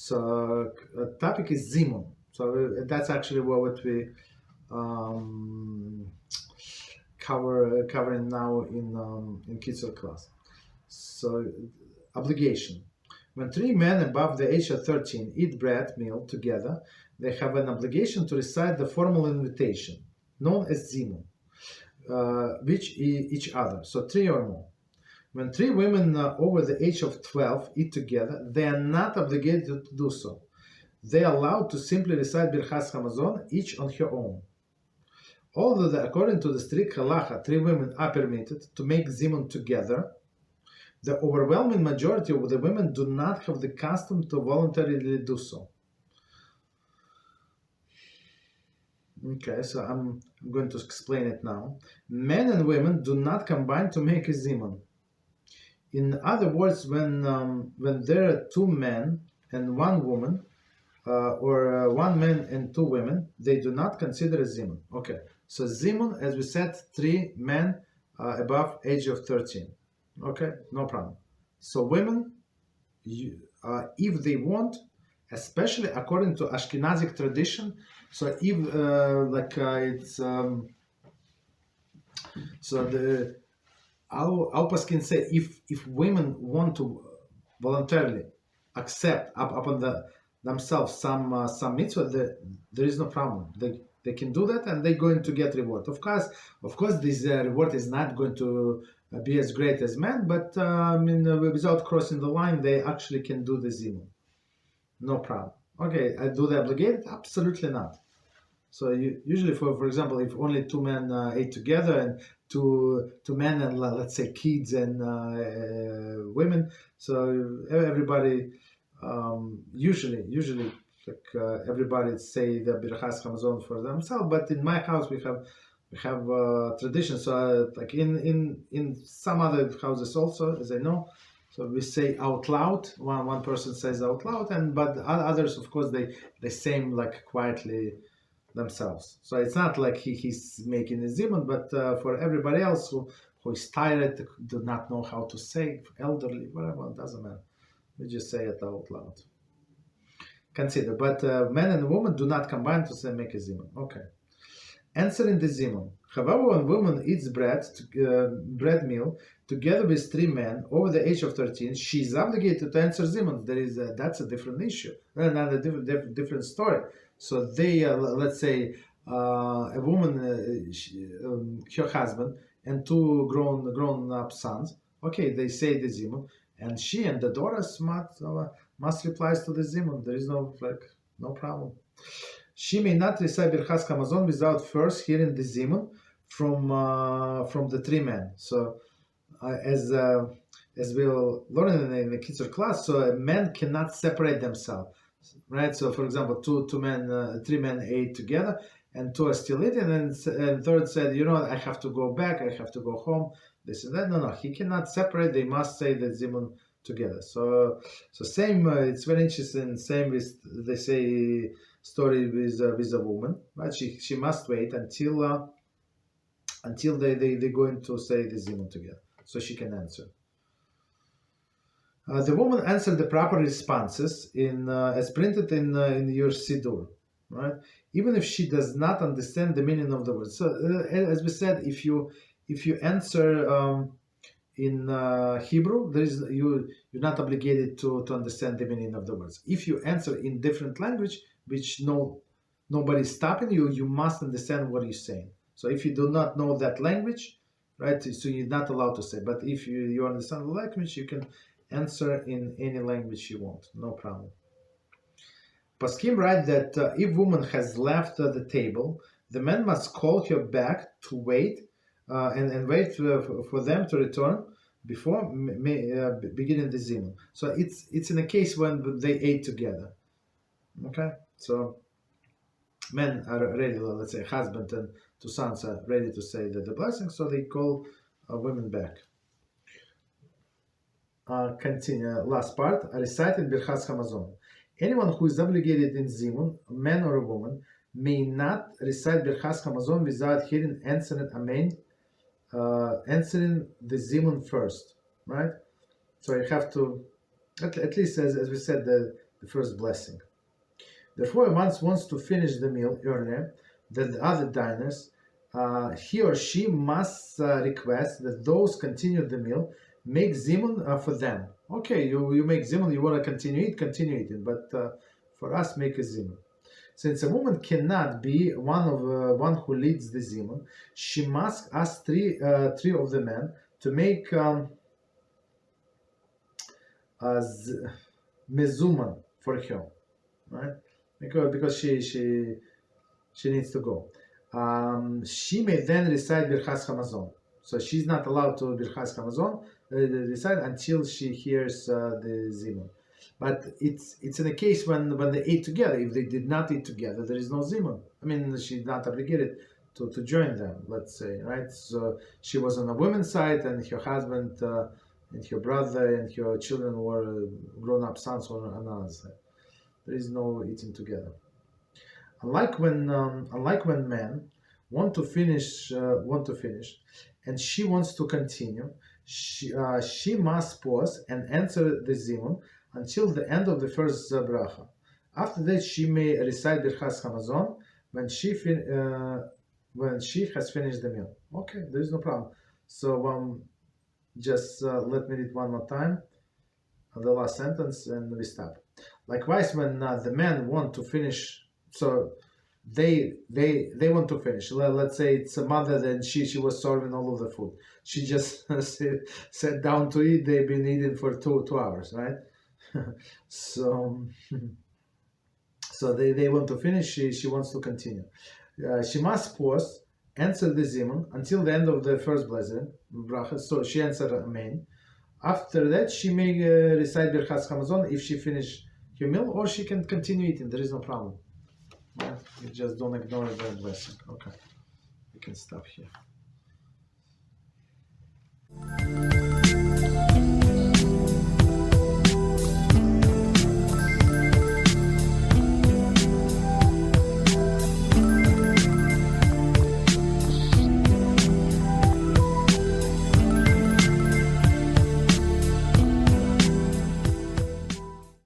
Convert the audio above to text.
So topic is Zimun. So that's actually what we covering now in Kitzur class. So obligation. When three men above the age of 13 eat bread meal together, they have an obligation to recite the formal invitation, known as Zimun, which each other, so three or more. When three women over the age of 12 eat together, they are not obligated to do so. They are allowed to simply recite Birchas Hamazon, each on her own. Although, according to the strict Halachah, three women are permitted to make Zimun together, the overwhelming majority of the women do not have the custom to voluntarily do so. Okay, so I'm going to explain it now. Men and women do not combine to make a Zimun. In other words, when there are two men and one woman, or one man and two women, they do not consider a Zimun. Okay, so Zimun, as we said, three men above age of 13. Okay, no problem. So women, if they want, especially according to Ashkenazic tradition, so if our Paskin say if women want to voluntarily accept upon themselves some mitzvah, there is no problem. They can do that and they're going to get reward. Of course, this reward is not going to be as great as men, but without crossing the line, they actually can do the Zimun. No problem. Okay, do they obligated? Absolutely not. So usually, for example, if only two men ate together and two men and let's say kids and women, so everybody usually like everybody say the Birchas Hamazon for themselves. But in my house we have tradition. So like in some other houses also, as I know. So we say out loud. One person says out loud, but others, of course, they say like quietly themselves. So it's not like he's making a zimun, but for everybody else who is tired, do not know how to say, elderly, whatever, it doesn't matter. We just say it out loud. Consider, but men and women do not combine to say make a zimun. Okay. Answering the zimun. However, when woman eats bread meal together with three men over the age of 13, she is obligated to answer zimun. That's a different issue, another different story. So they, let's say, a woman, her husband, and two grown-up sons. Okay, they say the zimun, and she and the daughters must reply to the zimun. There is no problem. She may not recite Birchas Hamazon without first hearing the zimun from the three men. So, as we'll learn in the Kitzur class, so men cannot separate themselves, right? So, for example, three men ate together, and two are still eating, and third said, I have to go back, I have to go home, this and that. No, he cannot separate. They must say the zimun together. So same. It's very interesting. Same with they say story with a woman, right? She must wait until they're going to say the zimun together, so she can answer. The woman answered the proper responses as printed in your Siddur, right? Even if she does not understand the meaning of the word. So as we said, if you answer in Hebrew, you're not obligated to understand the meaning of the words. If you answer in different language, which nobody's stopping you, you must understand what you're saying. So if you do not know that language, right, so you're not allowed to say. But if you understand the language, you can answer in any language you want, no problem. Paskim write that if woman has left the table, the man must call her back to wait and wait for them to return before beginning the zimun. So it's in a case when they ate together. Okay, so men are ready, let's say husband and two sons are ready to say the blessing, so they call women back. Continue. Last part. Reciting Birchas Hamazon. Anyone who is obligated in zimun, man or a woman, may not recite Birchas Hamazon without hearing answering Amen, answering the zimun first, right? So you have to, at least as we said, the the first blessing. Therefore, once wants to finish the meal earlier than the other diners, he or she must request that those continue the meal make zimun for them. Okay, you make zimun, you want to continue eating, but for us, make a zimun. Since a woman cannot be one who leads the zimun, she must ask three of the men to make mezuman for her, right? Because she needs to go. She may then recite Berachos Hamazon. So she's not allowed to Berachos Hamazon recite until she hears the zimun. But it's in a case when they ate together. If they did not eat together, there is no zimun. I mean, she's not obligated to join them, let's say, right? So she was on the women's side, and her husband and her brother and her children were grown-up sons on another side. There is no eating together. Unlike when men want to finish, and she wants to continue, she must pause and answer the zimun until the end of the first bracha. After that, she may recite Berachos Hamazon when she has finished the meal. Okay, there is no problem. So just let me read one more time the last sentence and we stop. Likewise, when the men want to finish, so they want to finish. Let's say it's a mother, and she was serving all of the food. She just sat down to eat. They've been eating for two hours, right? So they want to finish. She wants to continue. She must pause, answer the zimun until the end of the first blessing, Brachos. So she answered amen. After that, she may recite Berachos Hamazon if she finished her meal, or she can continue eating. There is no problem. You just don't ignore the blessing. Okay, we can stop here.